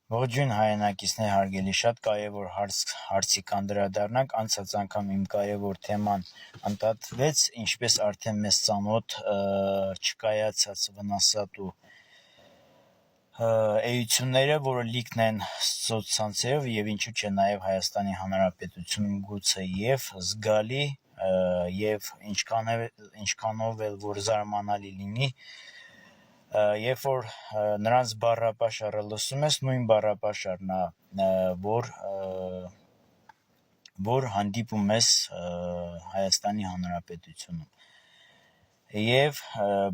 Ողջույն հայրենակիցներ, հարգելի, շատ կարևոր հարցի կանդրադառնանք, անցած անգամ իմ կարևոր թեման ընդհատվեց, ինչպես արդեն մեզ ծանոթ չկայացած վնասատու էությունները, որը լիքն են սոցցանցերով եւ ինչու՞ չէ նաեւ Հայաստանի Հանրապետությունում գուցե եւ զգալի եւ ինչքանով էլ որ զարմանալի լինի, երբ որ նրանց բառապաշարը լսում ես, նույն բառապաշարն որ հանդիպում ես Հայաստանի Հանրապետությունում։ Եվ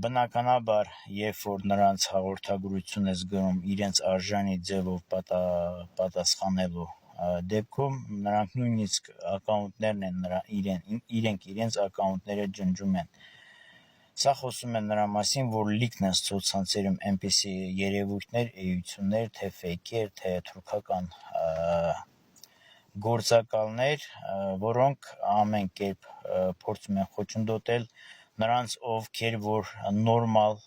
բնականաբար, երբ որ նրանց հաղորդագրություն ես գրում իրենց արժանի ձևով պատասխանելու դեպքում, նրանք նույնիսկ ակաունտներն են իրենք իրենց ակաունտները ջնջում են։ Սա խոսում է նրա մասին, որ լիքն են սոցցանցերում այնպիսի երևույթներ, էություններ, թե ֆեյքեր, թե թուրքական գործակալներ, որոնք ամեն կերպ փորձում են խոչընդոտել նրանց, ովքեր որ նորմալ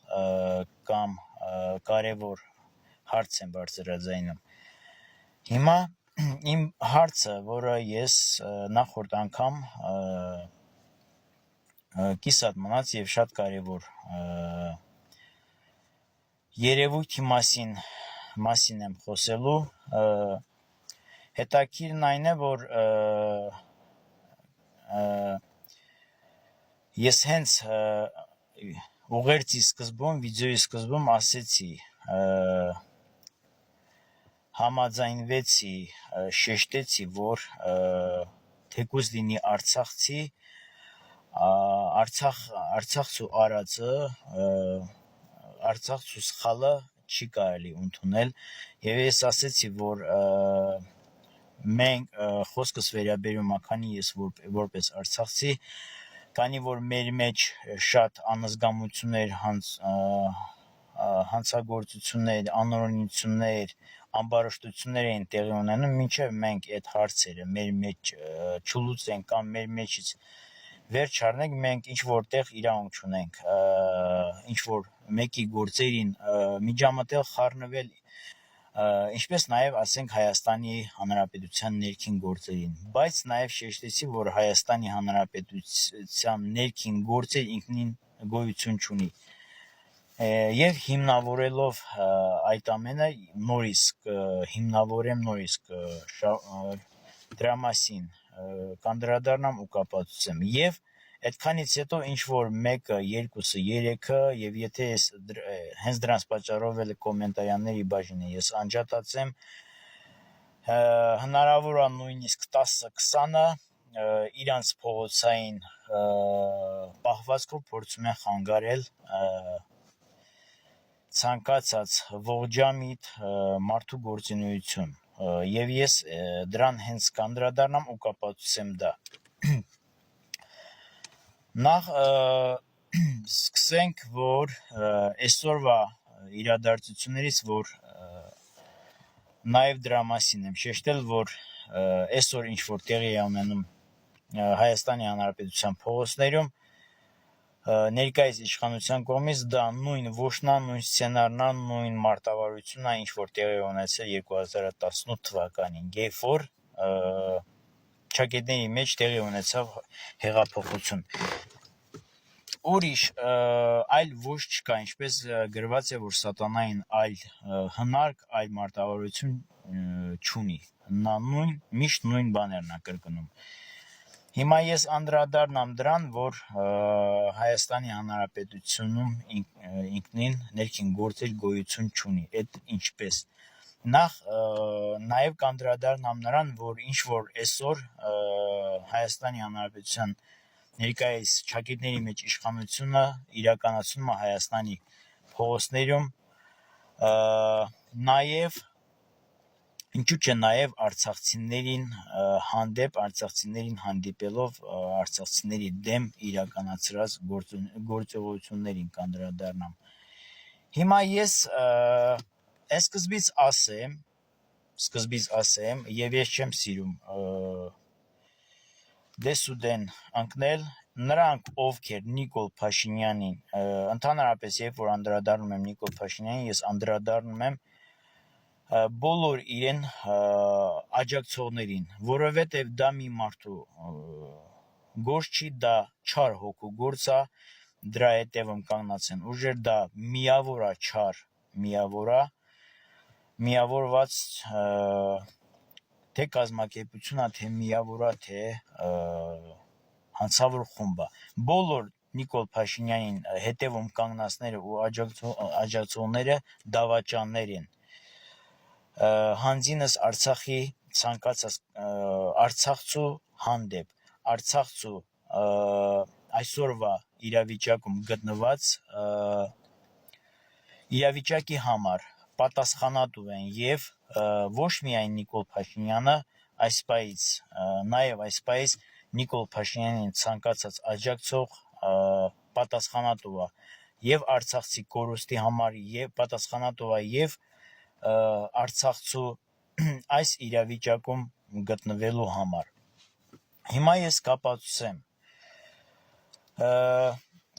կամ կարևոր հարց են բարձրաձայնում։ Հիմա իմ հարցը, որը ես նախորդ անգամ կիսատ մնաց եւ շատ կարևոր երևույթի մասին եմ խոսելու, հետաքրքիրն այն է, որ ես հենց ուղերձի սկզբում, վիդեոյի սկզբում ասեցի, համաձայնվեցի, շեշտեցի, որ թեկուզ լինի արցախցի, Արցախցու արածը, Արցախցու սխալը չի կարելի ընդունել եւ ես ասեցի, որ մենք խոսքս վերաբերում է, քանի ես որպես արցախցի, քանի որ մեր մեջ շատ անզգամություններ, հանցագործություններ, անօրենություններ, ամբարշտություններ են տեղի ունենում, մինչև մենք այդ հարցերը մեր մեջ չլուծենք կամ մեր մեջից վերջ առնենք, մենք ինչ-որտեղ իրավունք չունենք, ինչ-որ մեկի գործերին միջամտել, խառնվել, ինչպես նաև ասենք Հայաստանի Հանրապետության ներքին գործերին, բայց նաև շեշտեցի, որ Հայաստանի Հանրապետության ներքին գործեր ինքնին գոյություն չունի։ Եվ հիմնավորելով այդ ամենը հիմնավորեմ նորիսկ դրա մասին կանդրադառնամ ու կապացուցեմ եւ այդքանից հետո ինչ որ մեկը, երկուսը, երեքը եւ եթե ես հենց դրանց պատճառով էլ կոմենտարյանների բաժինը ես անջատացեմ, հնարավոր է նույնիսկ 10-20-ը իրանց փողոցային պահվածքով փորձում են խանգարել ցանկացած ողջամիտ մարդու գործունեություն եւ ես դրան հենց կանդրադառնամ ու կապացուցեմ դա։ Նախ սկսենք, որ այսօրվա իրադարձություններից, որ նաեւ դրա մասին եմ շեշտել, որ այսօր ինչ որ տեղի է ունենում Հայաստանի Հանրապետության փողոցներում, ներկայիս իշխանության կողմից դա նույն ոչնա, նույն սցենարն է, նույն մարտավարությունն է, ինչ որ տեղի ունեցել 2018 թվականին, երբ որ ճակատների մեջ տեղի ունեցավ հեղափոխություն։ Ուրիշ այլ ոչ չկա, ինչպես գրված է, որ սատանային այլ հնարք, այլ մարտավարություն չունի։ Նա միշտ նույն բաներն է կրկնում։ Հիմա ես անդրադառնամ դրան, որ Հայաստանի Հանրապետությունում ինքնին ներքին գործեր գոյություն չունի։ Այդ ինչպես։ Նախ նաև կանդրադառնամ նրան, որ ինչ որ այսօր Հայաստանի Հանրապետության ներկայիս ճակատների մեջ իշխանությունը իրականացնում է Հայաստանի փողոցներում, նաև ինչու՞ չէ նաև արցախցիներին հանդիպելով արցախցիների դեմ իրականացրած գործողություններին կանդրադառնամ։ Հիմա ես սկզբից ասեմ, եւ ես չեմ սիրում դեսուդեն ընկնել, նրանք ովքեր Նիկոլ Փաշինյանին, ընդհանրապես երբ որ անդրադառնում եմ Նիկոլ Փաշինյանին, ես անդրադառնում եմ բոլոր իրեն աջակցողներին, որովհետև դա մի մարդու գործ չի, դա չար հոգու գործ է, դրա հետևում կանգնած են ուժեր, դա միավոր է, չար միավոր է, միավորված թե կազմակերպություն է, թե միավոր է, թե հանցավոր խումբ է, բոլոր Նիկոլ Փաշինյանին հետևում կանգնածները ու աջակցողները դավաճաններ են, հանձինս Արցախի ցանկացած Արցախցու հանդեպ, Արցախցու այսօրվա իրավիճակում գտնված իրավիճակի համար պատասխանատու են եւ ոչ միայն Նիկոլ Փաշինյանը, այսպես նաեւ այսպես Նիկոլ Փաշինյանին ցանկացած աջակցող պատասխանատու է եւ Արցախցի կորուստի համար եւ պատասխանատու է եւ Արցախցու այս իրավիճակում գտնվելու համար։ Հիմա ես կապացուցեմ,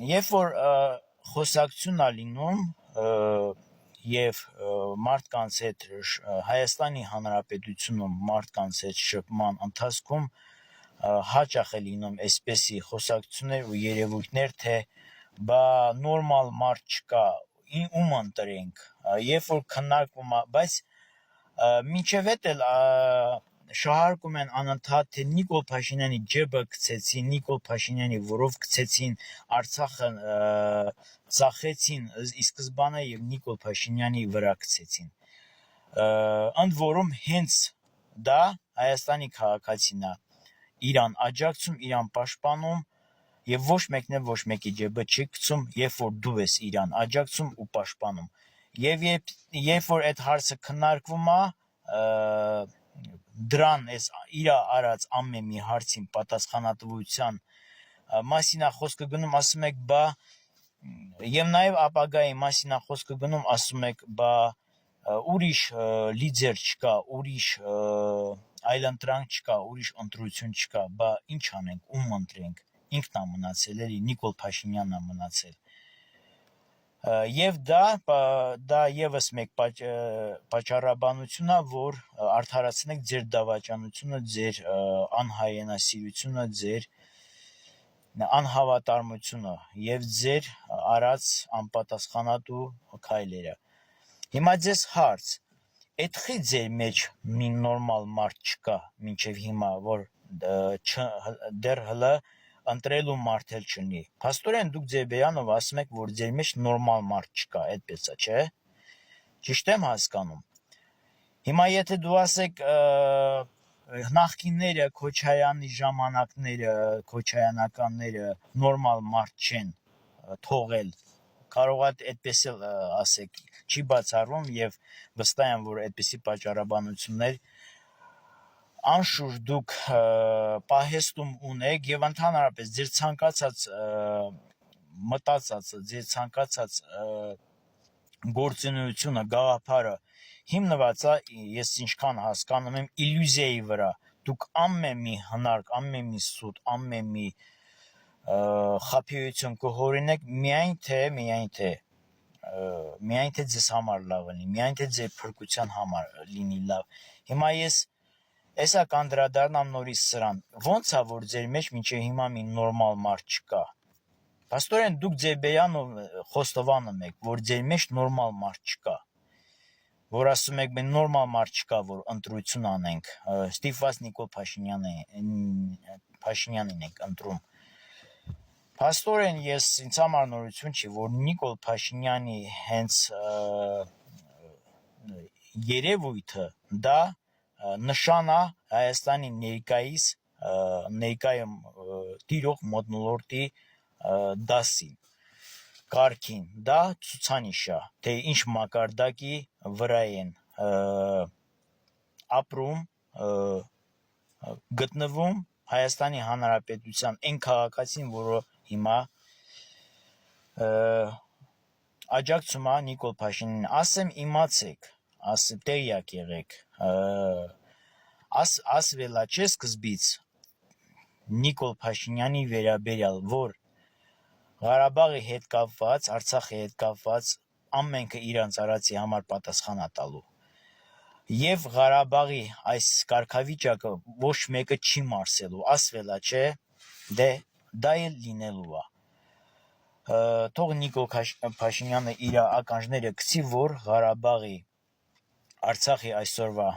երբ որ խոսակցություն է լինում եւ մարդկանց հետ Հայաստանի Հանրապետությունում մարդկանց հետ շփման ընթացքում հաճախ է լինում այսպեսի խոսակցություններ ու երևույթներ, թե բա նորմալ մարդ չկա, ում ընտրենք, երբ որ քննարկվում է, բայց մինչև էդ էլ շահարկում են անընդհատ, թե Նիկոլ Փաշինյանի ջեբը գցեցին, Նիկոլ Փաշինյանի որով գցեցին, Արցախը ծախեցին ի սկզբանե եւ Նիկոլ Փաշինյանի վրա գցեցին։ Ընդ որում հենց դա Հայաստանի քաղաքացին է, իրան աջակցում, իրան պաշտպանում եւ ոչ մեկն է ոչ մեկի ջեբը չի գցում, երբ որ դու ես իրան աջակցում ու պաշտպանում։ Եվ երբ որ այդ հարցը քննարկվում է, դրան էս իր արած ամեն մի հարցին պատասխանատվության մասին է խոսքը գնում, ասում եք, բա եւ նաեւ ապագայի մասին է խոսքը գնում, ասում եք, բա ուրիշ լիդեր չկա, ուրիշ այլընտրանք չկա, ուրիշ ընտրություն չկա, բա ինչ անենք, ում ընտրենք, ինքն է մնացել էլի, Նիկոլ Փաշինյանն է մնացել։ Եվ դա եւս մեկ պատճառաբանություն է, որ արդարացնեք ձեր դավաճանությունը, ձեր անհայենասիրությունը, ձեր անհավատարմությունը եւ ձեր արած անպատասխանատու քայլերը։ Հիմա ձեզ հարց, այդքի ձեր մեջ մի նորմալ մարդ չկա մինչև հիմա, որ դեռ հլը ընտրելու մարդ էլ չունի։ Փաստորեն դուք ձեր բերանով ասում եք, որ ձեր մեջ նորմալ մարդ չկա, այդպես է, չէ՞։ Ճիշտ եմ հասկանում։ Հիմա եթե դու ասեք նախկինները, Քոչարյանի ժամանակները, Քոչարյանականները նորմալ մարդ չեն թողել, կարող է այդպես էլ ասեք, չի բացառվում եւ վստահ եմ, որ այդպիսի պատճառաբանություններ անշուշտ դուք պահեստում ունեք եւ ընդհանրապես ձեր ցանկացած մտածածը, ձեր ցանկացած գործունեությունը, գաղափարը հիմնված է, ես ինչքան հասկանում եմ, իլյուզիայի վրա։ Դուք ամեն մի հնարք, ամեն մի սուտ, ամեն մի խաբեություն կհորինեք միայն թե ձեզ համար լավ լինի, միայն թե ձեր փրկության համար լինի լավ։ Հիմա ես Էսա կանդրադառնամ նորից սրան, ոնց է, որ ձեր մեջ մինչև հիմա մի նորմալ մարդ չկա։ Փաստորեն դուք ձեր բերանով խոստովանում եք, որ ձեր մեջ նորմալ մարդ չկա, որ ասում եք, մենք նորմալ մարդ չկա, որ ընտրություն անենք, ստիպված Նիկոլ Փաշինյանին ենք ընտրում։ Փաստորեն ինձ համար նորություն չի, որ Նիկոլ Փաշինյանի հենց երևույթը դա նշան է Հայաստանի ներկայում տիրող մթնոլորտի դասին, կարգին, դա ցուցանիշ է, թե ինչ մակարդակի վրա են ապրում, գտնվում Հայաստանի Հանրապետության այն քաղաքացին, որը հիմա աջակցում է Նիկոլ Փաշինյանին, ասեմ իմացեք, ասեմ տեղյակ եղեք, ասվելա չէ սկզբից Նիկոլ Փաշինյանի վերաբերյալ, որ Ղարաբաղի հետ կապված, Արցախի հետ կապված ամենքը իրանց արածի համար պատասխան է տալու։ Եվ Ղարաբաղի այս կարգավիճակը ոչ մեկը չի մարսելու, ասվելա չէ, դե դա էլ լինելու է։ Թող Նիկոլ Փաշինյանը իր ականջները գցի, որ Ղարաբաղի Արցախի այսօրվա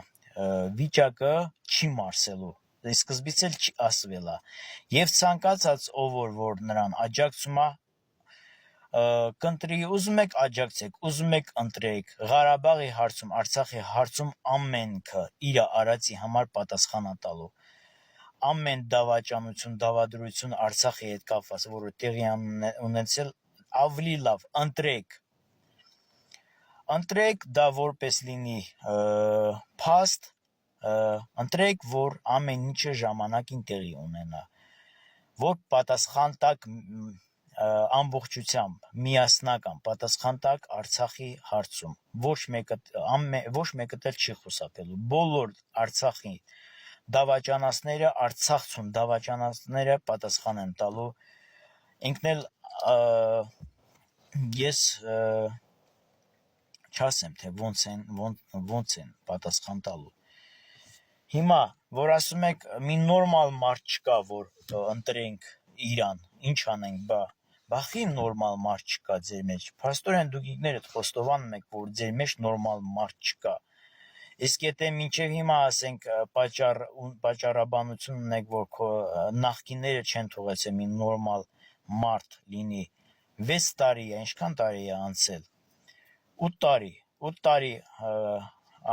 վիճակը չի մարսելու, սկզբից էլ չի ասվելա։ Եվ ցանկացած ով որ նրան աջակցում է, կընտրի, ուզում եք աջակցեք, ուզում եք ընտրեք, Ղարաբաղի հարցում, Արցախի հարցում ամենքը իր արածի համար պատասխան տալու։ Ամեն դավաճանություն, դավադրություն Արցախի հետ կապված, որը տեղի ունեցել, ավելի լավ ընտրեք դա որպես լինի փաստ, ընտրեք, որ ամեն ինչը ժամանակին տեղի ունենա, որ պատասխան տակ ամբողջությամբ միասնական պատասխան տակ Արցախի հարցում, ոչ մեկը դեռ չի խուսափելու, բոլոր Արցախի դավաճանածները, Արցախցուն դավաճանածները պատասխան են տալու, ինքն էլ ես չասեմ, թե ոնց են պատասխան տալու։ Հիմա, որ ասում եք, մի նորմալ մարդ չկա, որ ընտրենք իրան, ինչ անենք, բախի նորմալ մարդ չկա ձեր մեջ, փաստորեն դուք ինքներդ խոստովանում եք, որ ձեր մեջ նորմալ մարդ չկա, իսկ եթե մինչև հիմա ասենք պատճառաբանություն ունեք, որ նախկինները չեն թողեցել մի նորմալ մարդ լինի, 6 տարի է, ինչքան տարի է անցել, 8 տարի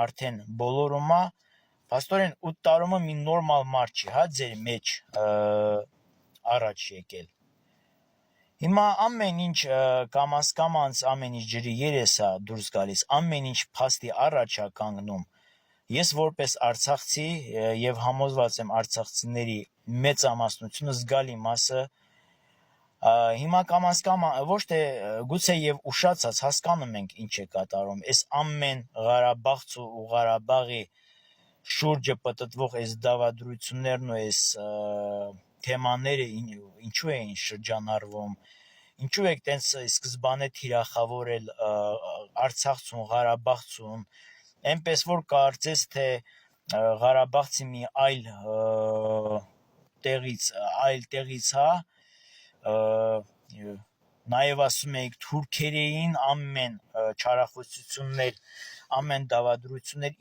արդեն բոլորում է, փաստորեն 8 տարում մի նորմալ մարդ չի, ձեր մեջ առաջ եկել։ Հիմա ամեն ինչ կամաց ամեն ինչ ջրի երես է դուրս գալիս, ամեն ինչ փաստի առաջ է կանգնում։ Ես որպես արցախցի եւ համոզված եմ արցախցիների մեծամասնությունը զգալի մասը հիմա կամաց ոչ թե գուցե եւ ուշացած հասկանում ենք ինչ է կատարում, այս ամեն Ղարաբաղցու ու Ղարաբաղի շուրջը պատտվող այս դավադրություններն ու այս թեմաները ինչու էին շրջանառվում, ինչու եք տենց սկզբանե թիրախավորել Արցախցուն, Ղարաբաղցուն, այնպես որ կարծես թե Ղարաբաղցի մի այլ տեղից նաև ասում եք թուրքերեին ամեն չարախոսություններ, ամեն դավադրություններ,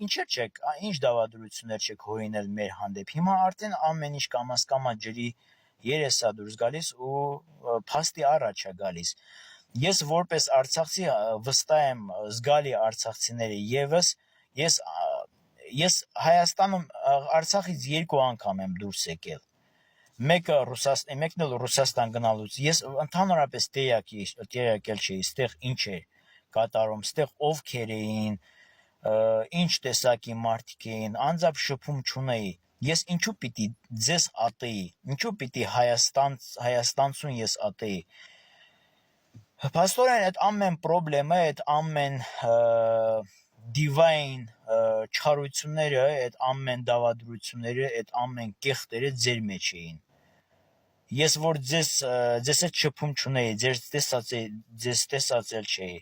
ինչ դավադրություններ չեք հորինել մեր հանդեպ։ Հիմա արդեն ամեն ինչ կամաց ջրի երես է դուրս գալիս ու փաստի առաջ է գալիս։ Ես որպես արցախցի վստահ եմ զգալի արցախցիները եւս, ես Հայաստանում Արցախից 2 անգամ եմ դուրս եկել։ Մեկն էլ Ռուսաստան գնալուց, ես ընդհանրապես տեղյակել չէի, ստեղ ինչ է կատարում, ստեղ ովքեր էին, ինչ տեսակի մարդիկ էին, անձամբ շփում չունեի, ես ինչու պիտի ձեզ ատեի, ինչու պիտի Հայաստանցուն ես ատեի, փաստորեն այդ ամեն պրոբլեմը, այդ ամեն դիվային չարությունները, այդ ամեն դավադրությունները, այդ ամեն կեղտերը ձեր մեջ էին։ Ես որ ձեզ հետ շփում չունեի, ձեզ տեսածել չէի,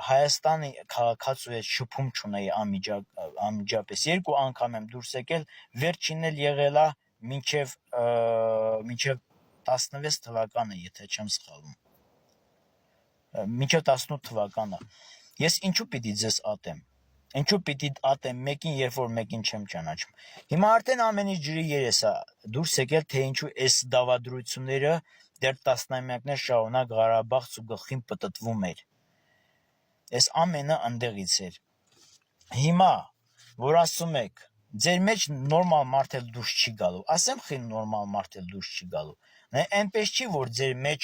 Հայաստանի քաղաքացու հետ շփում չունեի անմիջապես, 2 անգամ եմ դուրս եկել, վերջինն էլ եղել է մինչև 16 թվականը, եթե չեմ սխալվում, մինչև 18 թվականը, ես ինչու պիտի ձեզ ատեմ, ինչու պիտի ատեմ մեկին, երբ որ մեկին չեմ ճանաչում։ Հիմա արդեն ամեն ինչ ջրի երես է դուրս եկել, թե ինչու այս դավադրությունները դեռ տասնամյակներ շարունակ Ղարաբաղցու գլխին պտտվում էր։ Այս ամենը ընդեղից էր։ Հիմա, որ ասում եք, ձեր մեջ նորմալ մարդ էլ դուրս չի գալու, ասեմ խի նորմալ մարդ էլ դուրս չի գալու։ Այնպես չի, որ ձեր մեջ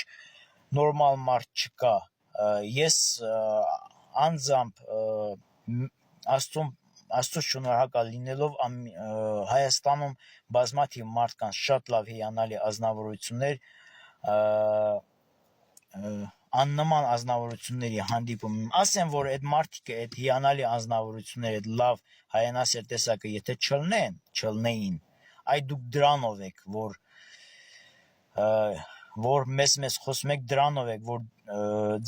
նորմալ մարդ չկա։ Ես անձամբ Աստծուն շնորհակալ լինելով Հայաստանում բազմաթիվ մարդկանց շատ լավ հիանալի ազնվորություններ, աննման ազնվորությունների հանդիպում եմ, ասեմ, որ այդ մարդիկը, այդ հիանալի ազնվորությունները, այդ լավ հայանասեր տեսակը, եթե չլնեին, այդ դուք դրանով եք, որ մեզ խոսում եք, դրանով եք, որ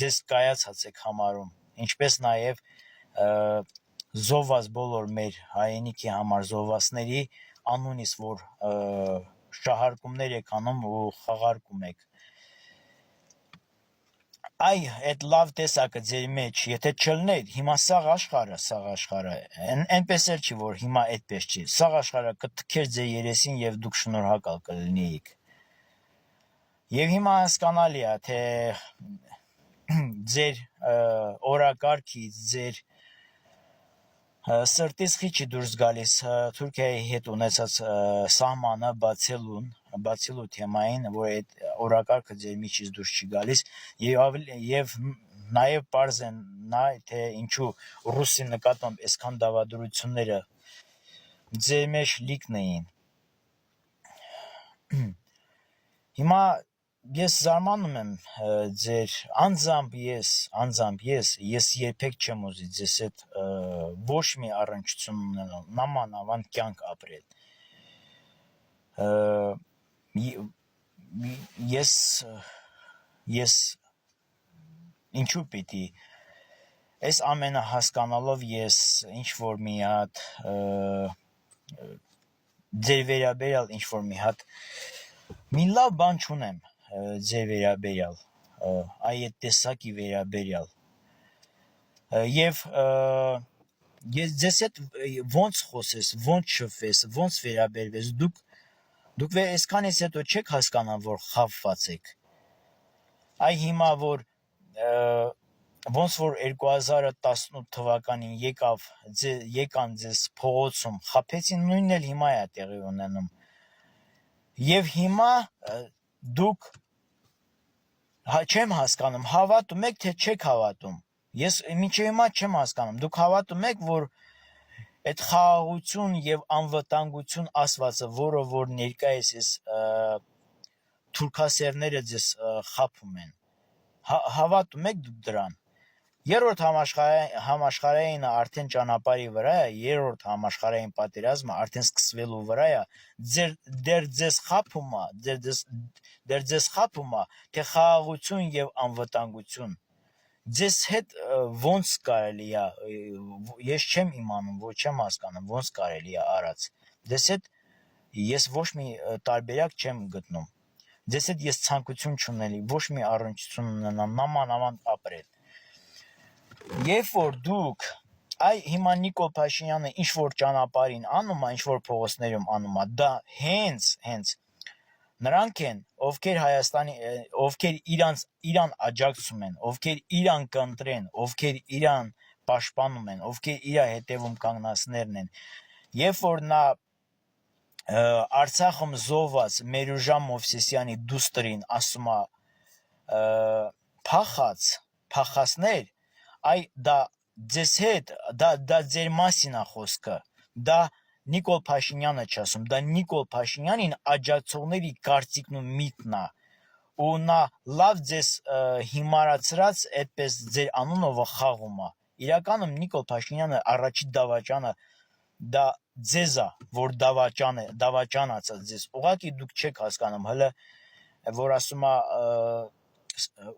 ձեզ կայացած եք համարում, ինչպես նաև զոհված բոլոր մեր հայրենիքի համար զոհվածների անունից որ շահարկումներ եք անում ու խաղարկում եք Այ այդ լավ տեսակը ձեր մեջ, եթե չլներ, հիմա սաղ աշխարհը, այնպես էլ չի, որ հիմա այդպես չի, սաղ աշխարհը կթքեր ձեր երեսին եւ դուք շնորհակալ կլինեիք։ Եվ հիմա հասկանալի է, թե ձեր օրակարգից, ձեր սրտից խիչի դուրս գալիս Թուրքիայի հետ ունեցած սահմանը բացելու թեմային, որ այդ օրակարգը ձեր միջից դուրս չի գալիս եւ նաեւ պարզ են նա թե ինչու ռուսի նկատմամբ այսքան դավադրությունները ձեր մեջ լիքն էին։ Հիմա ես զարմանում եմ ձեր անձամբ ես երբեք չեմ ուզի ձեզ հետ ոչ մի առնչություն ունենալ, նամանավան կյանք ապրել։ Ես ինչու պիտի այս ամենը հասկանալով ես ինչ որ մի հատ ձեր վերաբերյալ ինչ որ մի հատ մի լավ բան չունեմ ձեր վերաբերյալ, այդ տեսակի վերաբերյալ եւ ես ձեզ հետ ոնց խոսես, ոնց շփվես, ոնց վերաբերվես, դուք այսքանից հետո չեք հասկանա, որ խավված եք։ Այ հիմա որ ոնց որ 2018 թվականին եկան ձեզ փողոցում խաբեցին, նույնն էլ հիմա է տեղի ունենում։ Եվ հիմա դուք չեմ հասկանում, հավատում եք, թե չեք հավատում։ Ես մինչև հիմա չեմ հասկանում, դուք հավատում եք, որ այդ խաղաղություն եւ անվտանգություն ասվածը, որը որ ներկայիս էս թուրքասերները ձեզ խաբում են, հավատում եք դուք դրան։ Երրորդ համաշխարհայինը արդեն ճանապարհի վրա է, երրորդ համաշխարհային պատերազմը արդեն սկսվելու վրա է, դեր ձեզ խաբում է, թե խաղաղություն եւ անվտանգություն։ Ձեզ հետ ոնց կարելի է, ես չեմ իմանում, ոչ չեմ հասկանում, ոնց կարելի է արած։ Ձեզ հետ ես ոչ մի տարբերակ չեմ գտնում։ Ձեզ հետ ես ցանկություն չունենի, ոչ մի առնչություն ունենամ, նամանավան ապրել։ Երբ որ դուք հիմա Նիկոլ Փաշինյանը ինչ որ ճանապարհին անում է, ինչ որ փողոցներում անում է, դա հենց նրանք են, ովքեր իրան աջակցում են, ովքեր իրան կընտրեն, ովքեր իրան պաշտպանում են, ովքեր իր հետևում կանգնածներն են։ Երբ որ նա Արցախում զոհված Մերուժան Մովսեսյանի դուստրին ասում է փախածներ, այ դա ձեզ հետ, դա ձեր մասին է խոսքը, դա Նիկոլ Փաշինյանը չի ասում, դա Նիկոլ Փաշինյանին աջակցողների կարծիքն ու միտքն է, ու նա լավ ձեզ հիմարացրած այդպես ձեր անունով խաղում է։ Իրականում Նիկոլ Փաշինյանը առաջի դավաճանը դա ձեզ է, որ դավաճանացած ձեզ, ուղղակի դուք չեք հասկանում, հələ որ ասում է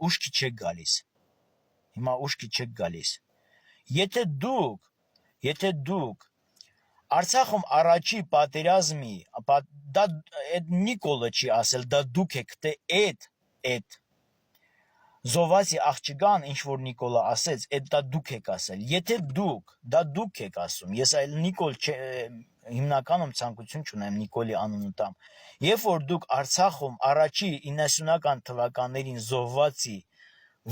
ուշքի չեք գալիս, հիմա ուշքի չեք գալիս։ Եթե դուք Արցախում առաջի պատերազմի, դա այդ Նիկոլը չի ասել, դա դուք եք, թե այդ զոհվածի աղջկան, ինչ որ Նիկոլը ասեց, դա դուք եք ասել։ Եթե դա դուք եք ասում, ես այլ Նիկոլ հիմնականում ցանկություն չունեմ Նիկոլի անունը տամ։ Երբ որ դուք Արցախում առաջի 90-ական թվականներին զոհվածի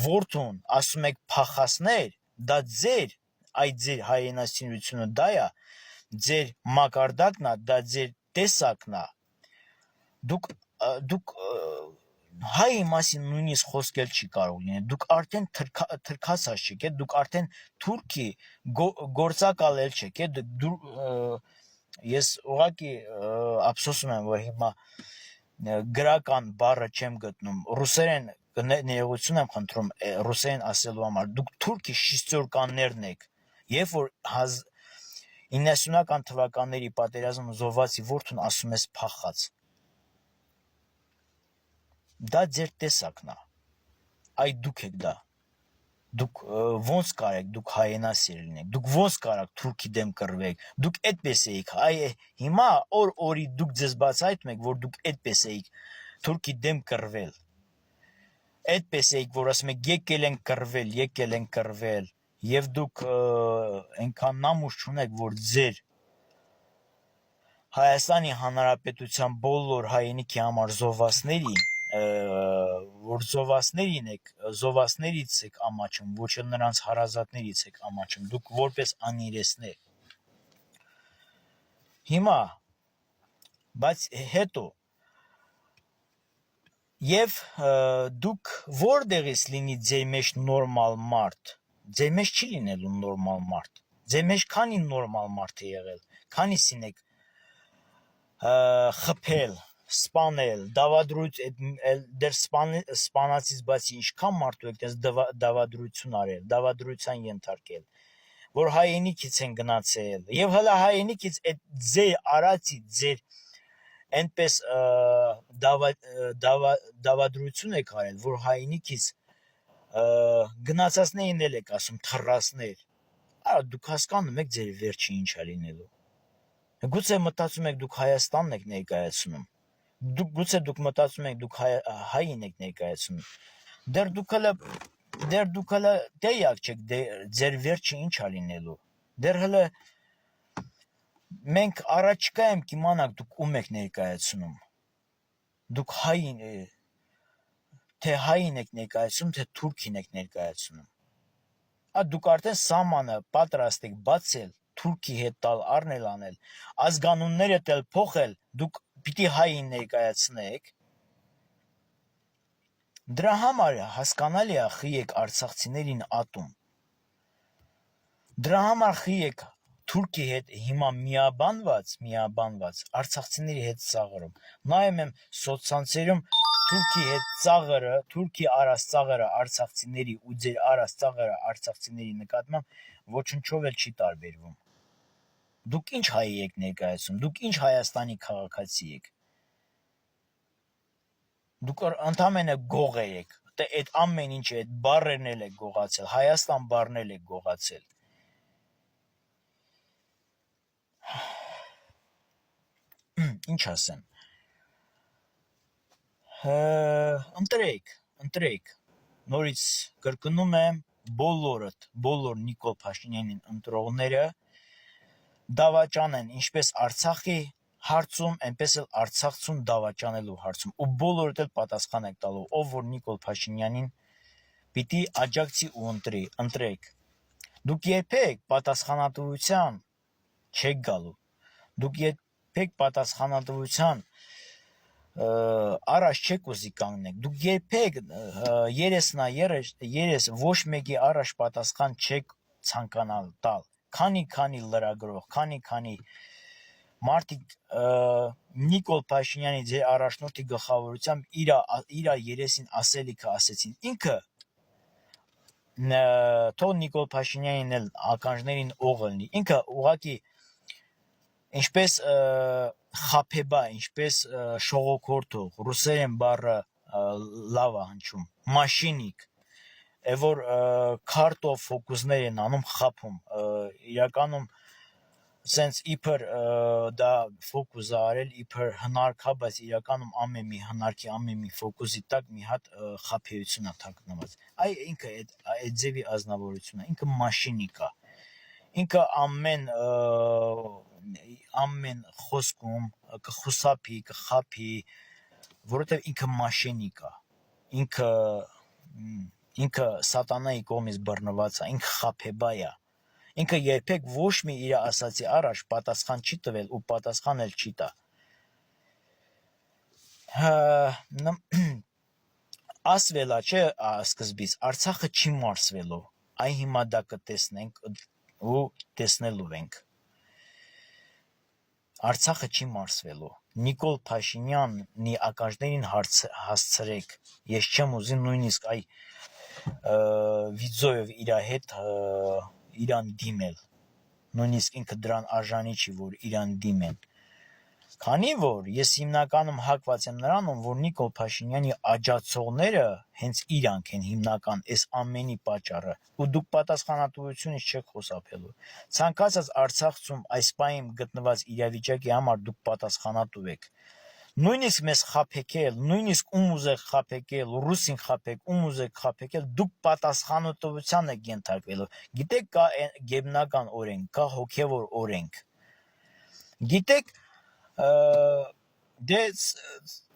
որդուն ասում եք փախածներ, դա ձեր հայրենասիրությունը դա է, ձեր մակարդակն է, դա ձեր տեսակն է։ Դուք հայի մասին նույնիսկ խոսքել չի կարող լինել, դուք արդեն թրքացած չեք, դուք արդեն թուրքի գործակալ էլ չեք, ես ուղղակի ափսոսում եմ, որ հիմա գրական բառը չեմ գտնում, ռուսերեն ներողություն եմ խնդրում ռուսերեն ասելու համար, դուք թուրքի շիստյորկաններն եք, երբ որ 90-ական թվականների պատերազմում զոհվածի որդուն ասում ես փախած, դա ձեր տեսակն է, այ դուք եք դա, Դուք ոնց կարեք դուք հայենասեր լինեք, դուք ոնց կարաք թուրքի դեմ կռվեք, դուք այդպես էիք, հիմա օրի դուք ձեզ բացահայտում եք, որ դուք այդպես էիք թուրքի դեմ կռվել, այդպես էիք, որ ասում եք եկել են կռվել, եւ դուք այնքան նամուշ չունեք, որ ձեր Հայաստանի Հանրապետության բոլոր հայրենիքի համար զոհվածների որ զոհվածներից եք ամաչում, ոչ էլ նրանց հարազատներից եք ամաչում, դուք որպես անիրեսներ։ Հիմա, բայց հետո եւ դուք որտեղից լինի ձեր մեջ նորմալ մարդ, ձեր մեջ չի լինելու նորմալ մարդ, ձեր մեջ քանի նորմալ մարդ է եղել, քանիսին եք խփել, սպանել, դավադրույթ դեր սպանածից բացի ինչքան մարդու եք դες դավադրություն արել, դավադրության ենթարկել, որ հայրենիքից են գնացել, եւ հələ հայրենիքից այդ ձեր արածի ձեր այնպես դավադրություն եք արել, որ հայրենիքից գնացածներին էլ եք ասում թռասներ, արա դուք հասկանում եք ձեր վերջը ինչ է լինելու։ Գուցե մտածում եք դուք Հայաստանն եք ներկայացնում, գուցե դուք մտածում եք դուք հային եք ներկայացնում, դեռ դուք հələ տեղյակ չեք ձեր վերջը ինչ է լինելու, դեռ հələ մենք առաջիկայում կիմանանք դուք ում եք ներկայացնում, դուք թե հային եք ներկայացնում, թե թուրքին եք ներկայացնում, դուք արդեն սահմանը պատրաստ եք բացել, Թուրքի հետ տալ առնել անել, ազգանունները տել փոխել, դուք պիտի հային ներկայացնեք, դրա համար հասկանալի է խի եք արցախցիներին ատում, դրա համար խի եք Թուրքի հետ հիմա միաբանված արցախցիների հետ ծաղրում, նայում եմ սոցցանցերում Թուրքի հետ ծաղրը, Թուրքի արած ծաղրը արցախցիների ու ձեր արած ծաղրը արցախցիների նկատմամբ ոչնչով էլ չի տարբերվում։ Դուք ինչ հայ եք ներկայացում, դուք ինչ Հայաստանի քաղաքացի եք։ Դուք ընդամենը գողեր եք, այդ ամեն ինչը, այդ բառերն էլ եք գողացել, Հայաստան բառն էլ եք գողացել։ Ինչ ասեմ։ Ընտրեք, նորից կրկնում եմ, բոլոր Նիկոլ Փաշինյանին ընտրողները դավաճանեն ինչպես Արցախի հարցում, այնպես էլ Արցախցուն դավաճանելու հարցում, ու բոլորդ էլ պատասխան եք տալու, ով որ Նիկոլ Փաշինյանին պիտի աջակցի ու ընտրեք։ Դուք երբեք պատասխանատվության չեք գալու, դուք երբեք պատասխանատվության առաջ չեք ուզի կանգնեք, դուք երբեք երես ոչ մեկի առաջ պատասխան չեք ցանկանալ տալ, քանի լրագրող, քանի մարդիկ Նիկոլ Փաշինյանի ձեր առաջնորդի գլխավորությամբ իր երեսին ասելիքը ասեցին, ինքը թող Նիկոլ Փաշինյանին էլ ականջներին օղ լինի, ինքը ուղղակի ինչպես խափեբա, ինչպես շողոքորթող, ռուսերեն բառը լավ է հնչում, մաշինիկ, որ քարտով ֆոկուսներ են անում, խափում, իրականում սենց իբր դա ֆոկուս է արել, իբր հնարք է, բայց իրականում ամեն մի հնարքի, ամեն մի ֆոկուսի տակ մի հատ խափեություն է թաքնված, ինքը այդ ձևի ազնվորություն է, ինքը մաշինիկ է, ինքը ամեն խոսքում կխուսափի, կխափի, որովհետև ինքը մաշինիկ է, ինքը սատանայի կողմից բռնված է, ինքը խափեբա է, ինքը երբեք ոչ մի իր ասացի առաջ պատասխան չի տվել ու պատասխան էլ չի տա։ Ասվել է, չէ, սկզբից Արցախը չի մարսվելու, հիմա դա կտեսնենք ու տեսնելու ենք։ Արցախը չի մարսվելու։ Նիկոլ Փաշինյանի ականջներին հասցրեք։ Ես չեմ ուզի նույնիսկ վիդեոյով իր հետ իրան դիմել։ Նույնիսկ ինքը դրան արժանի չի, որ իրան դիմեն։ Քանի որ ես հիմնականում հակված եմ նրանում, որ Նիկոլ Փաշինյանի աջակցողները հենց իրանք են հիմնական այս ամենի պատճառը, ու դուք պատասխանատվությունից չեք խուսափելու։ Ցանկացած Արցախցում այս պահին գտնված իրավիճակի համար դուք պատասխանատու եք։ Նույնիսկ մեզ խաբեկել, նույնիսկ ում ուզեք խաբեկել, ռուսին խաբեք, ում ուզեք խաբեկել, դուք պատասխանատվության եք ենթարկվելու։ Գիտեք, կա գեբնական օրենք, կա հոգևոր օրենք։ Գիտեք, դե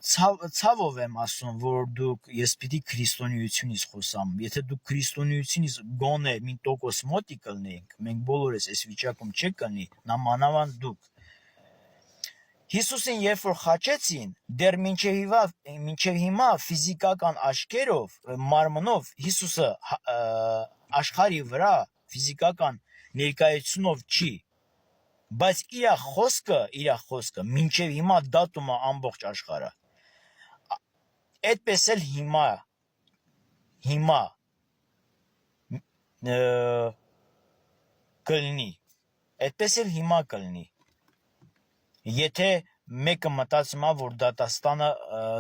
ցավով եմ ասում, որ դուք ես պիտի քրիստոնեությունից խոսամ։ Եթե դուք քրիստոնեությունից գոնե մի տոկոս մոտի կլնեիք, մենք բոլորս այս վիճակում չենք կլնի, նամանավանդ դուք։ Հիսուսին երբ որ խաչեցին, դեռ մինչև հիմա ֆիզիկական աչքերով, մարմնով Հիսուսը աշխարհի վրա ֆիզիկական ներկայությունով չի, բայց իր խոսքը մինչև հիմա դատում է ամբողջ աշխարհը։ Այդպես էլ հիմա կլինի։ Եթե մեկը մտածում է, որ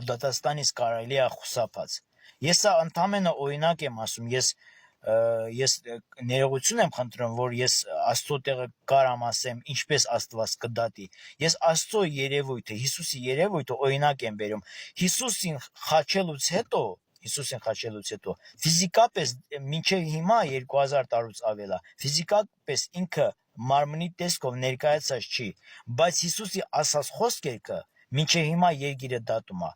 դատաստանից կարելի է խուսափած։ Ես սա ընդամենը օրինակ եմ ասում, ես ներողություն եմ խնդրում, որ ես Աստծո տեղը կարամ ասեմ, ինչպես Աստված կդատի։ Ես Աստծո երևույթը, Հիսուսի երևույթը օրինակ եմ բերում։ Հիսուսին խաչելուց հետո ֆիզիկապես մինչև հիմա 2000 տարուց ավել է, ֆիզիկապես ինքը մարմնի տեսքով ներկայացած չի, բայց Հիսուսի ասած խոսքերքը մինչև հիմա երկիրը դատում է։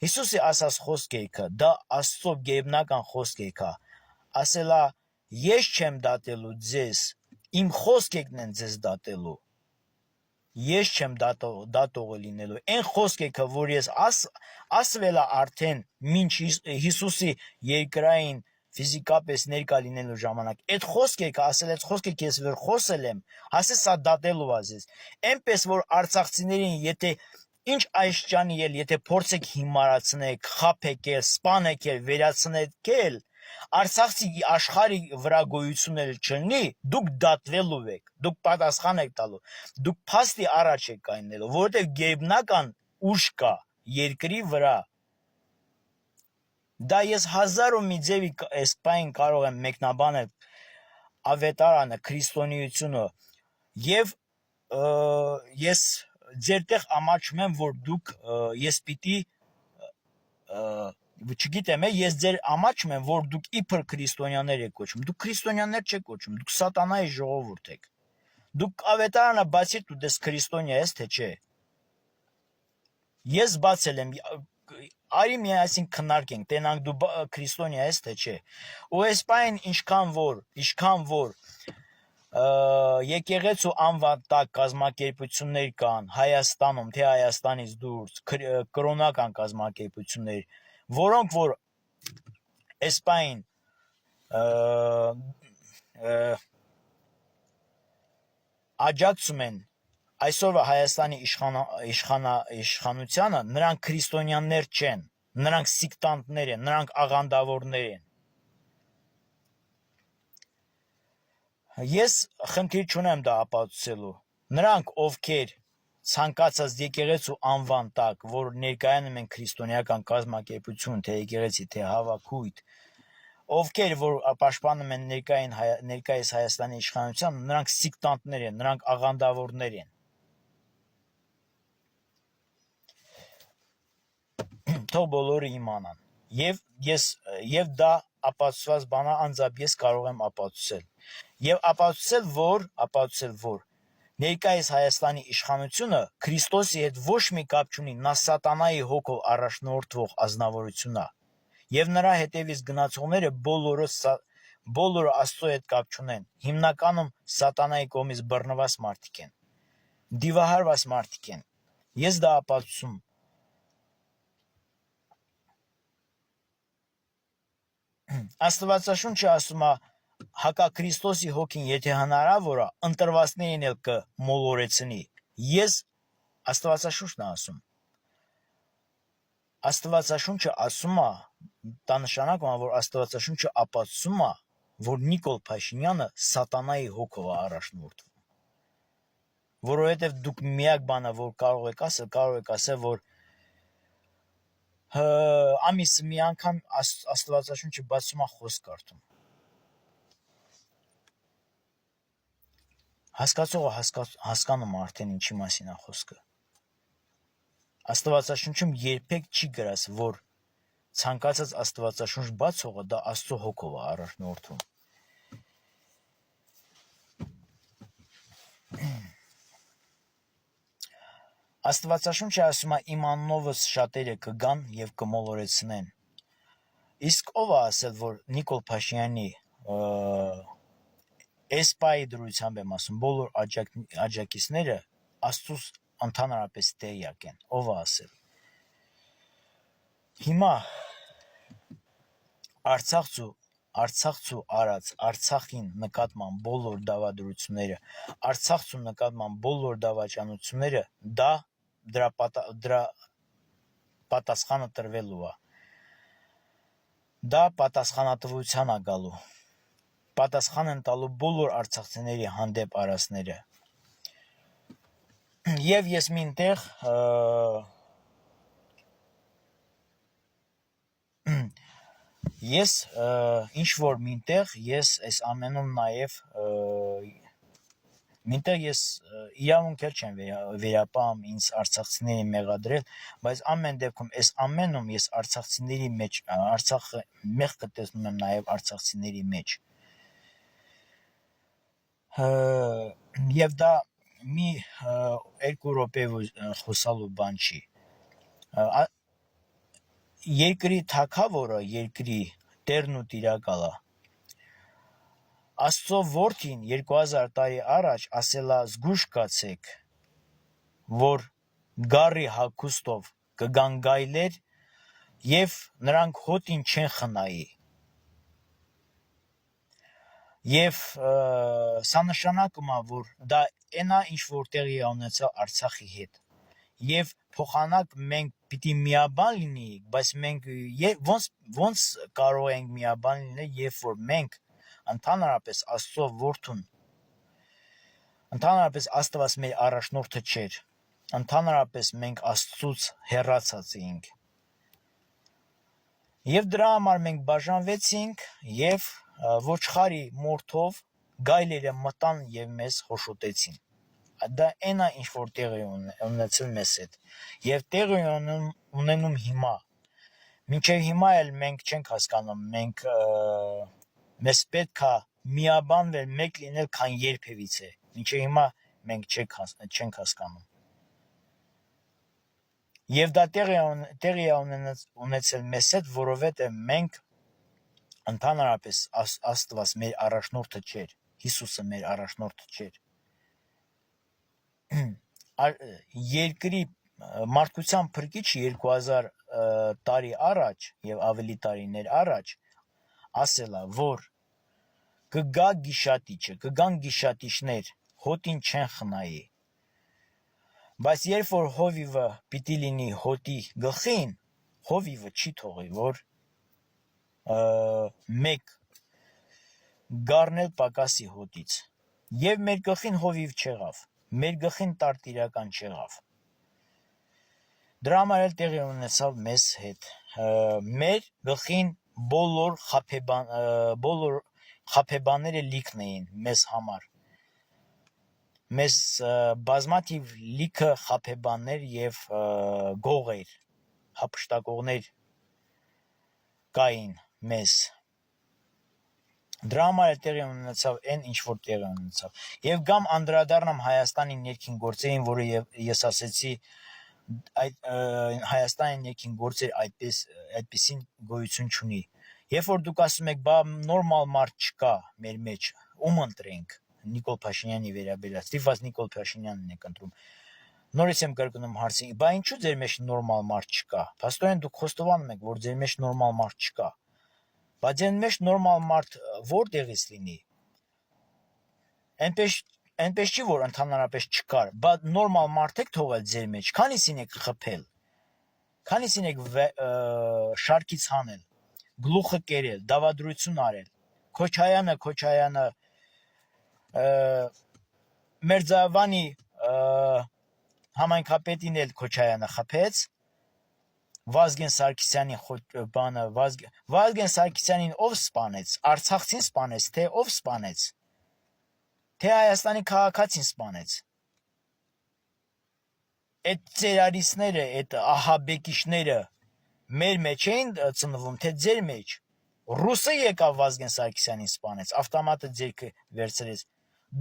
Հիսուսի ասած խոսքերքը դա Աստծո գերբնական խոսքերք է։ Ասելա ես չեմ դատելու ձեզ, իմ խոսքերն են ձեզ դատելու։ Ես չեմ դատողը լինելու։ Այն խոսքերքը, որ ես ասվել է արդեն մինչ Հիսուսի երկրային ֆիզիկապես ներկա լինելու ժամանակ, այդ խոսքերքը ասել, այդ խոսքերքը ես որ խոսել եմ, ասես սա դատելու է ձեզ։ Էնպես որ արցախցիներին եթե ինչ այսճանի էլ եթե փորձեք հիմարացնել, խաբեկել, սպանեկել, վերացնել, Արցախցի աշխարհի վրա գոյություն էլ չլինի, դուք դատվելու եք, դուք պատասխան եք տալու, դուք փաստի առաջ եք կայնելու, որովհետև գերբնական ուժ կա երկրի վրա։ Դա ես հազար ու մի ձևի այս պահին կարող եմ մեկնաբանել ավետարանը, քրիստոնեությունը, եւ ես ձեր տեղ ամաչում եմ, որ դուք ես պիտի չգիտեմ, ես ձեր ամաչում եմ, որ դուք իբր քրիստոնյաներ եք կոչում։ Դուք քրիստոնյաներ չեք կոչում, դուք սատանայի ժողովուրդ եք։ Դուք ավետարանը բացիր ու դες քրիստոնյա ես, թե չէ։ Ես բացել եմ, արի միասին քննարկենք, տենանք դու քրիստոնյա ես, թե չէ։ Ու այս պահին ինչքան որ եկեղեցու անվան տակ կազմակերպություններ կան Հայաստանում, թե Հայաստանից դուրս, կրոնական կազմակերպություններ, որոնք որ այս պահին աջակցում են այսօրվա Հայաստանի իշխանությանը, նրանք քրիստոնյաներ չեն, նրանք սիկտանտներ են, նրանք աղանդավորներ են։ Ես խնդիր չունեմ դա ապացուցելու։ Նրանք, ովքեր ցանկացած եկեղեցու անվան տակ, որ ներկայանում են քրիստոնեական կազմակերպություն, թե եկեղեցի, թե հավաքույթ, ովքեր որ պաշտպանում են ներկայիս Հայաստանի իշխանությանը, նրանք սիկտանտներ են, նրանք աղանդավորներ են։ Թող բոլորը իմանան։ Եվ դա ապացուցված բանա անձամբ ես կարող եմ ապացուցել։ Եվ ապացուցել, որ ներկայիս Հայաստանի իշխանությունը Քրիստոսի հետ ոչ մի կապ չունի, նա սատանայի հոգով առաջնորդվող ազնվորություն է։ Եվ նրա հետևից գնացողները բոլորը Աստծո հետ կապ չունեն։ Հիմնականում սատանայի կողմից բռնված մարդիկ են, դիվահարված մարդիկ են։ Ես դա ապացուցում։ Աստվածաշունչը ասում է հակաքրիստոսի հոգին, եթե հնարավոր է, ընտրվածներին էլ կմոլորեցնի։ Աստվածաշունչն է ասում։ Աստվածաշունչը ասում է, դա նշանակում է, որ Աստվածաշունչը ապացուցում է, որ Նիկոլ Փաշինյանը սատանայի հոգով է առաջնորդվում։ որովհետև դուք միակ բանը որ կարող եք ասել որ ամիսը մի անգամ Աստվածաշունչը բացում է խոսք կարդում։ Հասկացողը հասկանում է արդեն ինչի մասին է խոսքը։ Աստվածաշունչում երբեք չի գրած, որ ցանկացած Աստվածաշունչ բացողը դա Աստծո հոգով է առաջնորդվում։ Աստվածաշունչը ասում է իմ անունովս շատերը կգան եւ կմոլորեցնեն։ Իսկ ով է ասել, որ Նիկոլ Փաշինյանի էսպայի դրությամբ եմ ասում, բոլոր աջակիցները Աստծուց ընդհանրապես տեղյակ են։ Ով է ասել։ Հիմա Արցախցու արած Արցախին նկատման բոլոր դավադրությունները, Արցախցու նկատման բոլոր դավաճանությունները դրա պատասխանը տրվելու է։ Դա պատասխանատվության է գալու։ Պատասխան են տալու բոլոր արցախցիների հանդեպ արածները։ Եվ ես մինտեղ Ես ինչ որ մինտեղ ես այս ամենում նաև մինտեղ ես իրավունք էլ չեմ վերապահում ինձ արցախցիների մեղադրել, բայց ամեն դեպքում այս ամենում ես արցախցիների մեջ Արցախը մեղքը տեսնում եմ նաև արցախցիների մեջ։ Եվ դա մի 2 րոպե խոսալու բան չի։ Երկրի թագավորը, երկրի տերն ու տիրակալը Աստծո որդին 2000 տարի առաջ ասելա զգուշ կացեք, որ գառի հագուստով կգան գայլեր եւ նրանք հոտին չեն խնայի։ Եվ սա նշանակում է, որ դա այնա ինչ որ տեղի ունեցավ Արցախի հետ։ Եվ փոխանակ մենք պիտի միաբան լինեինք, բայց մենք ոնց կարող ենք միաբան լինել, երբ որ մենք ընդհանրապես Աստծո որդուն, ընդհանրապես Աստված մեր առաջնորդը չէր, ընդհանրապես մենք Աստծուց հեռացած էինք։ Եվ դրա համար մենք բաժանվեցինք եւ ոչխարի մորթով գայլերը մտան եւ մեզ հոշոտեցին։ Դա այնա ինչ որ տեղի ունեցել մեզ հետ եւ տեղի ունենում հիմա։ Մինչեւ հիմա էլ մենք չենք հասկանում, մեզ պետք է միաբանվել, մեկ լինել, քան երբևիցե։ Մինչեւ հիմա մենք չենք հասկանում։ Եվ դա տեղի ունեցել մեզ հետ, որովհետեւ մենք ընդհանրապես Աստված մեր առաջնորդը չէր, Հիսուսը մեր առաջնորդը չէր։ Երկրի մարդկության փրկիչը 2000 տարի առաջ եւ ավելի տարիներ առաջ ասելա, որ կգա գիշատիչը, կգան գիշատիչներ, հոտին չեն խնայի։ Բայց երբ որ հովիվը պիտի լինի հոտի գլխին, հովիվը չի թողի, որ մեկ գառնել պակասի հոտից։ Եվ մեր գլխին հովիվ չեղավ, մեր գլխին տարտիրական չեղավ։ Դրա համար էլ տեղի ունեցավ մեզ հետ։ Մեր գլխին բոլոր խաբեբաները լիքն էին մեզ համար։ Մեզ բազմաթիվ լիքը խաբեբաներ եւ գողեր, հափշտակողներ կային մեզ։ Դրա համար էլ տեղի ունեցավ այն ինչ որ տեղի ունեցավ։ Եվ գամ անդրադառնամ Հայաստանի ներքին գործերին, որը ես ասեցի, այդ Հայաստանի ներքին գործեր այդպեսին գոյություն չունի։ Երբ որ դուք ասում եք, բա նորմալ մարդ չկա մեր մեջ, ում ընտրենք, Նիկոլ Փաշինյանի վերաբերյալ, Ստիվաց Նիկոլ Փաշինյանն եք ընտրում։ Նորից եմ կրկնում հարցին, բա ինչու ձեր մեջ նորմալ մարդ չկա։ Փաստորեն դուք խոստովանում եք, որ ձեր մեջ նորմալ մարդ չկա։ Բայց ձեր մեջ նորմալ մարդ որտեղից լինի։ Այնպես չի, որ ընդհանրապես չկար, բայց նորմալ մարդ եք թողել ձեր մեջ, քանիսին եք խփել, քանիսին եք շարքից հանել, գլուխը կերել, դավադրություն արել, Քոչայանը Մերձավանի համայնքապետին էլ Քոչարյանը խփեց, Վազգեն Սարգսյանի բանը, Վազգեն Սարգսյանին ով սպանեց, Արցախցին սպանեց, թե ով սպանեց, թե Հայաստանի քաղաքացին սպանեց, այդ ծերարիցները, այդ ահաբեկիչները մեր մեջ էին ծնվում, թե ձեր մեջ, ռուսը եկավ Վազգեն Սարգսյանին սպանեց, ավտոմատը ձերքը վերցրեց,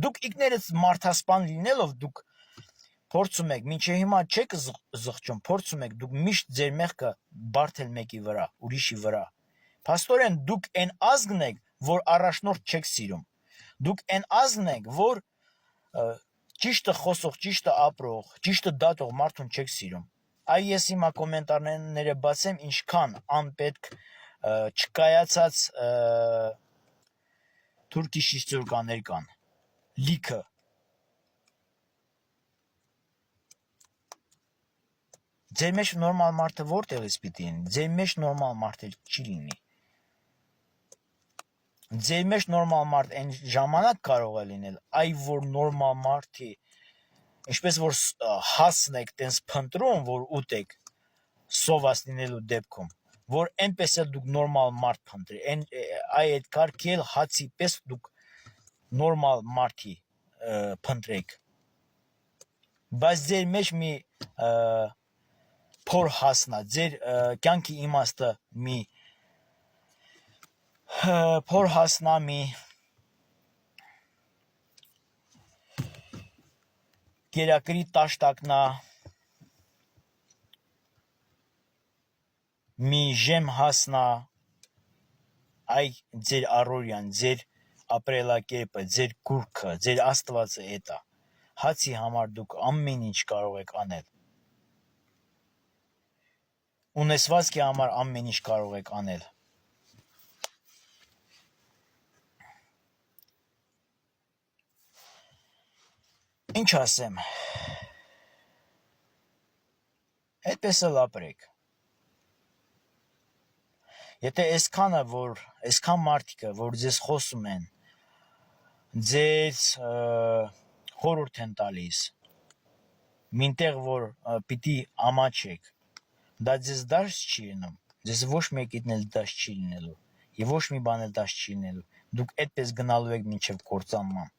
դուք ինքներդ մարդասպան լինելով, դուք փորձում եք, մինչև հիմա չեք զղջում, փորձում եք, դուք միշտ ձեր մեղքը բարթել մեկի վրա, ուրիշի վրա։ Փաստորեն դուք այն ազգն եք, որ առաջնորդ չեք սիրում։ Դուք այն ազգն եք, որ ճիշտը խոսող, ճիշտը ապրող, ճիշտը դատող մարդուն չեք սիրում։ Այ ես հիմա կոմենտարները բացեմ, ինչքան անպետք չկայացած թուրքիշ իստորիկաներ կան։ Լիքը Ձեր մեջ նորմալ մարդը որտեղից պիտի լինի։ Ձեր մեջ նորմալ մարդ չի լինի։ Ձեր մեջ նորմալ մարդ այն ժամանակ կարող է լինել, այ որ նորմալ մարդի, ինչպես որ հասն եք տենց փնտրում, որ ուտեք սոված լինելու դեպքում, որ այնպես էլ դուք նորմալ մարդ փնտրի, այդ կարգի էլ հացի պես դուք նորմալ մարդի փնտրեք։ Բայց ձեր մեջ մի փոր հասնա, ձեր կյանքի իմաստը մի փոր հասնա, մի գերակրի տաշտակնա, մի ժեմ հասնա, այ ձեր առօրյան, ձեր ապրելակերպը, ձեր գուրքը, ձեր Աստվածը էդ է։ Հացի համար դուք ամեն ինչ կարող եք անել։ Ունեցվածքի համար ամեն ինչ կարող եք անել։ Ինչ ասեմ։ Այդպես էլ ապրեք։ Եթե այսքան մարդիկը, որ ձեզ խոսում են, ձեզ խորհուրդ են տալիս, մինտեղ որ պիտի ամաչեք, դա ձեզ դաշ չի լինում, ձեզ ոչ մեկին էլ դաշ չի լինելու, եւ ոչ մի բան էլ դաշ չի լինելու, դուք այդպես գնալու եք մինչև կործանման։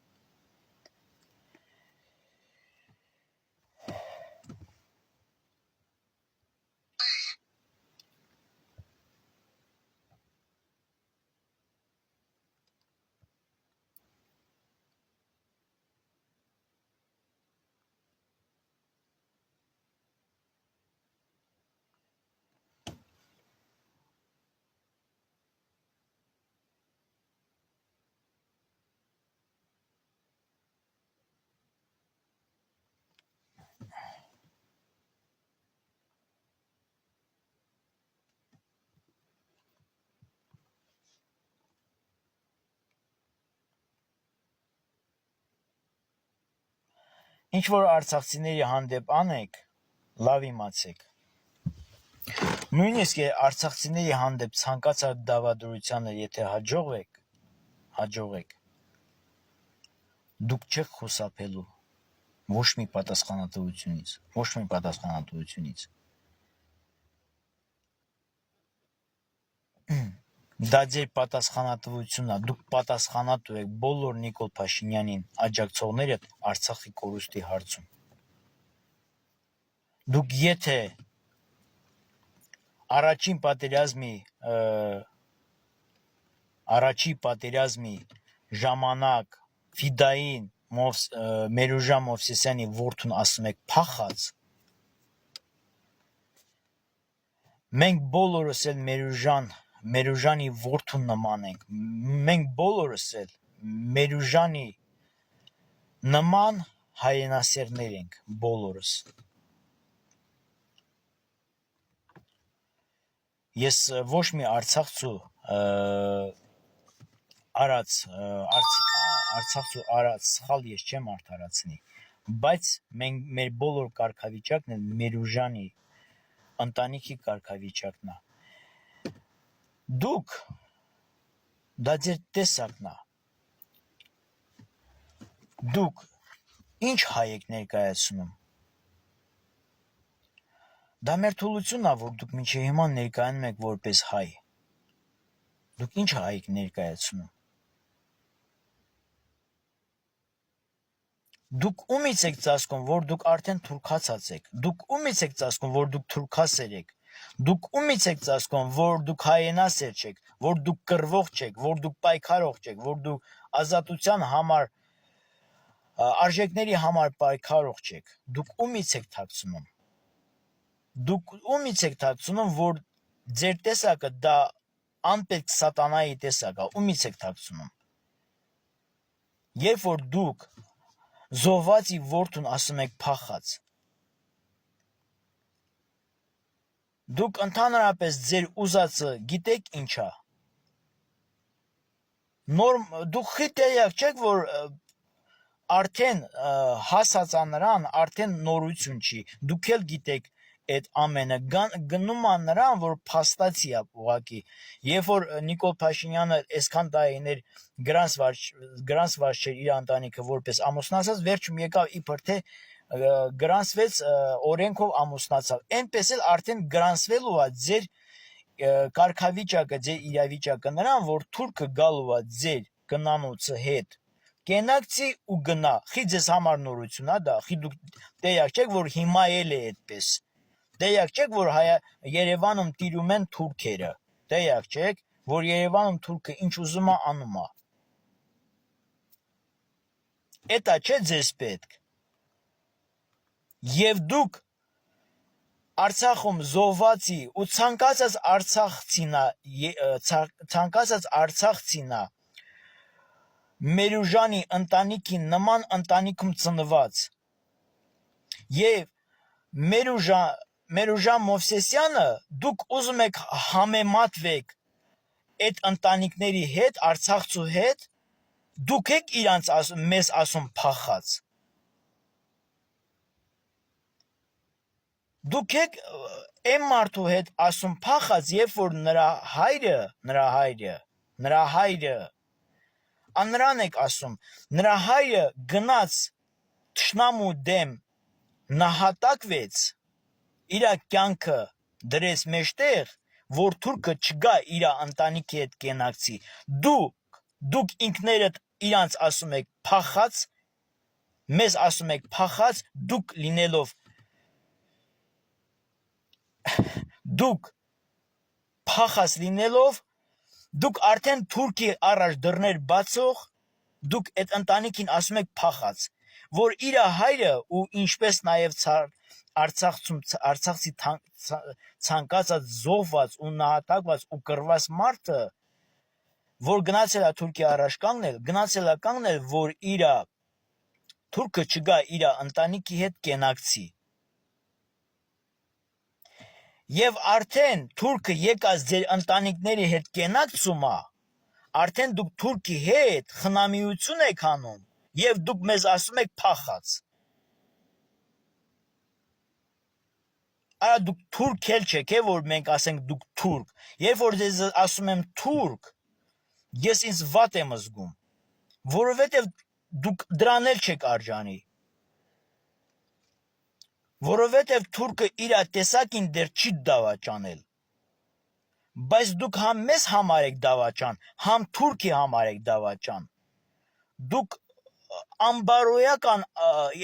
Ինչ որ արցախցիների հանդեպ անեք, լավ իմացեք։ Նույնիսկ արցախցիների հանդեպ ցանկացած դավադրությանը եթե հաջողեք, դուք չեք խուսափելու ոչ մի պատասխանատվությունից։ Դա ձեր պատասխանատվությունն է, դուք պատասխանատու եք բոլոր Նիկոլ Փաշինյանին աջակցողները Արցախի կորուստի հարցում։ Դուք եթե առաջի պատերազմի ժամանակ Ֆիդային Մերուժան Մովսեսյանի որդուն ասում եք փախած, մենք բոլորս էլ Մերուժանի որդուն նման ենք, մենք բոլորս էլ Մերուժանի նման հայրենասերներ ենք, բոլորս։ Ես ոչ մի արցախցու արած սխալ ես չեմ արդարացնի, բայց մեր բոլոր կարգավիճակն էլ Մերուժանի ընտանիքի կարգավիճակն է։ Դուք դա ձեր տեսակն է։ Դուք Ինչ հայ եք ներկայացնում։ Դա մեր թուլությունն է, որ դուք մինչև հիմա ներկայանում եք որպես հայ։ Դուք ինչ հայ եք ներկայացնում։ Դուք ումից եք ծածկում, որ դուք արդեն թուրքացած եք։ Դուք ումից եք ծածկում, որ դուք թուրքասեր եք։ Դուք ումից եք ծածկում, որ դուք հայենասեր չեք, որ դուք կռվող չեք, որ դուք պայքարող չեք, որ դուք ազատության համար արժեքների համար պայքարող չեք։ Դուք ումից եք թաքցնում։ Դուք ումից եք թաքցնում, որ ձեր տեսակը դա անպետք սատանայի տեսակ է, ումից եք թաքցնում։ Երբ որ դուք զոհվածի որդուն ասում եք փախած, դուք ընդհանրապես ձեր ուզածը գիտեք ինչա։ Դուք խիտեյակ չեք, որ արդեն հասածա նրան, արդեն նորություն չի։ Դուք էլ գիտեք այդ ամենը գնում է նրան, որ փաստացի է ուղակի։ Երբ որ Նիկոլ Փաշինյանը այսքան տարիներ գրանցված չէր իր ընտանիքը որպես ամուսնացած, վերջում եկավ իբր թե գրանցվեց օրենքով ամուսնացավ։ Այնպես էլ արդեն գրանցվելու է ձեր կարգավիճակը, ձեր իրավիճակը նրան, որ թուրքը գալու է ձեր գնանոցը հետ։ Կենակցի ու գնա։ Խի ձեզ համար նորություն է դա, խի դուք տեղյակ չեք, որ հիմա էլ է այդպես։ Տեղյակ չեք, որ Երևանում տիրում են թուրքերը։ Տեղյակ չեք, որ Երևանում թուրքը ինչ ուզում է անում է։ Էտա չէ ձեզ պետք։ Եվ դուք Արցախում զոհվածի ու ցանկացած Արցախցինա Մերուժանի ընտանիքին նման ընտանիքում ծնված եւ Մերուժան Մովսեսյանը դուք ուզում եք համեմատվեք այդ ընտանիքների հետ, Արցախցու հետ, դուք եք իրանց մեզ ասում փախած։ Դուք եք այն մարդու հետ ասում փախած, երբ որ նրա հայրը նրան եք ասում, նրա հայրը գնաց թշնամու դեմ նահատակվեց, իր կյանքը դրեց մեջտեղ, որ թուրքը չգա իր ընտանիքի հետ կենակցի։ Դուք ինքներդ իրանց ասում եք փախած, մեզ ասում եք փախած, դուք փախած լինելով, դուք արդեն թուրքի առաջ դռներ բացող, դուք այդ ընտանիքին ասում եք փախած, որ իր հայրը ու ինչպես նաև Արցախցի ցանկացած զոհված ու նահատակված ու կռված մարդը, որ գնացել է Թուրքի առաջ կանգնել, որ իր թուրքը չգա իր ընտանիքի հետ կենակցի։ Եվ արդեն թուրքը եկած ձեր ընտանիքների հետ կենակցում է, արդեն դուք թուրքի հետ խնամիություն եք անում եւ դուք մեզ ասում եք փախած։ Արա դուք թուրք էլ չեք, որ մենք ասենք դուք թուրք։ Երբ որ ձեզ ասում եմ թուրք, ես ինձ վատ եմ զգում, որովհետեւ դուք դրան էլ չեք արժանի։ Որովհետև թուրքը իր տեսակին դեռ չի դավաճանել, բայց դուք համ մեզ համար եք դավաճան, համ թուրքի համար եք դավաճան։ Դուք ամբարոյական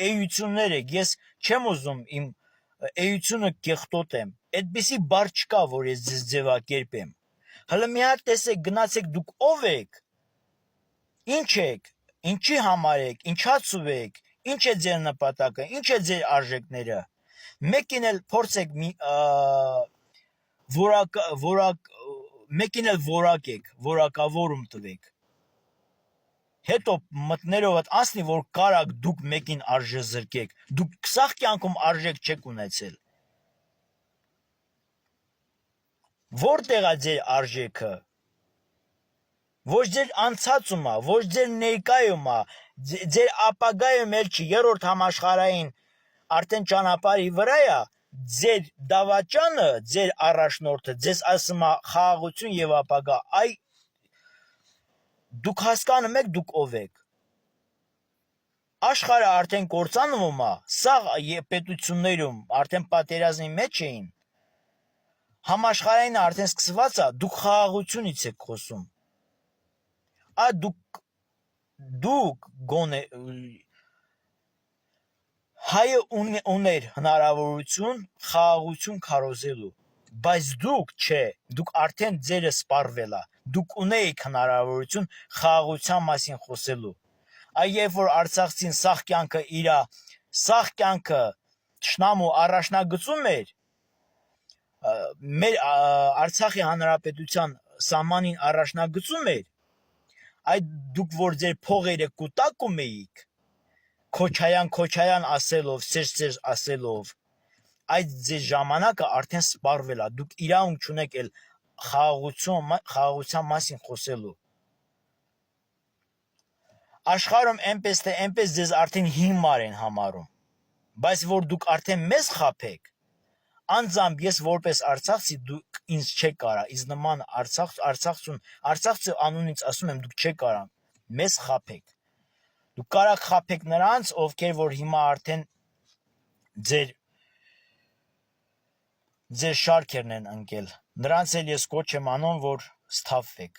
էություններ եք, ես չեմ ուզում իմ էությունը կեղտոտեմ, այդպիսի բառ չկա, որ ես ձեզ ձևակերպեմ։ Հələ մի հատ տեսեք, գնացեք դուք ով եք, ինչ եք, ինչի համար եք, ինչացու եք, ինչ է ձեր նպատակը, ինչ է ձեր արժեքները։ Մեկին էլ փորձեք որակավորում տվեք։ Հետո մտներովդ անցնի, որ կարաք դուք մեկին արժե զրկեք։ Դուք սաղ կյանքում արժեք չեք ունեցել։ Որտեղ է ձեր արժեքը։ Ոչ ձեր անցածում է, ոչ ձեր ներկայում է, ձեր ապագայում էլ չի, երրորդ համաշխարհային արդեն ճանապարհի վրա է, ձեր դավաճանը, ձեր առաջնորդը ձեզ ասում է խաղաղություն եւ ապագա, դուք հասկանում եք դուք ով եք։ Աշխարհը արդեն կործանվում է, սա պետություններում արդեն պատերազմի մեջ էին, համաշխարհային արդեն սկսված է, դուք խաղաղությունից եք խոսում, դուք գոնե հայը ուներ հնարավորություն խաղաղություն քարոզելու, բայց դուք չէ, դուք արդեն ձերը սպառվել է, դուք ունեիք հնարավորություն խաղաղության մասին խոսելու, երբ որ արցախցին սաղ կյանքը թշնամու առաջնագծում էր, մեր Արցախի հանրապետության սահմանին առաջնագծում էր, այդ դուք որ ձեր փողերը կուտակում էիք, քոչայան ասելով, Սերժ ասելով, այդ ձեր ժամանակը արդեն սպառվել է, դուք իրավունք չունեք էլ խաղաղության մասին խոսելու։ Աշխարհում այնպես թե այնպես ձեզ արդեն հիմար են համարում, բայց որ դուք արդեն մեզ խաբեք, անձամբ ես որպես արցախցի դուք ինձ չեք կարա, ինձ նման արցախցի անունից ասում եմ, դուք չեք կարա մեզ խաբեք, դուք կարաք խաբեք նրանց, ովքեր որ հիմա արդեն ձեր շարքերն են ընկել, նրանց էլ ես կոչ եմ անում, որ սթափվեք։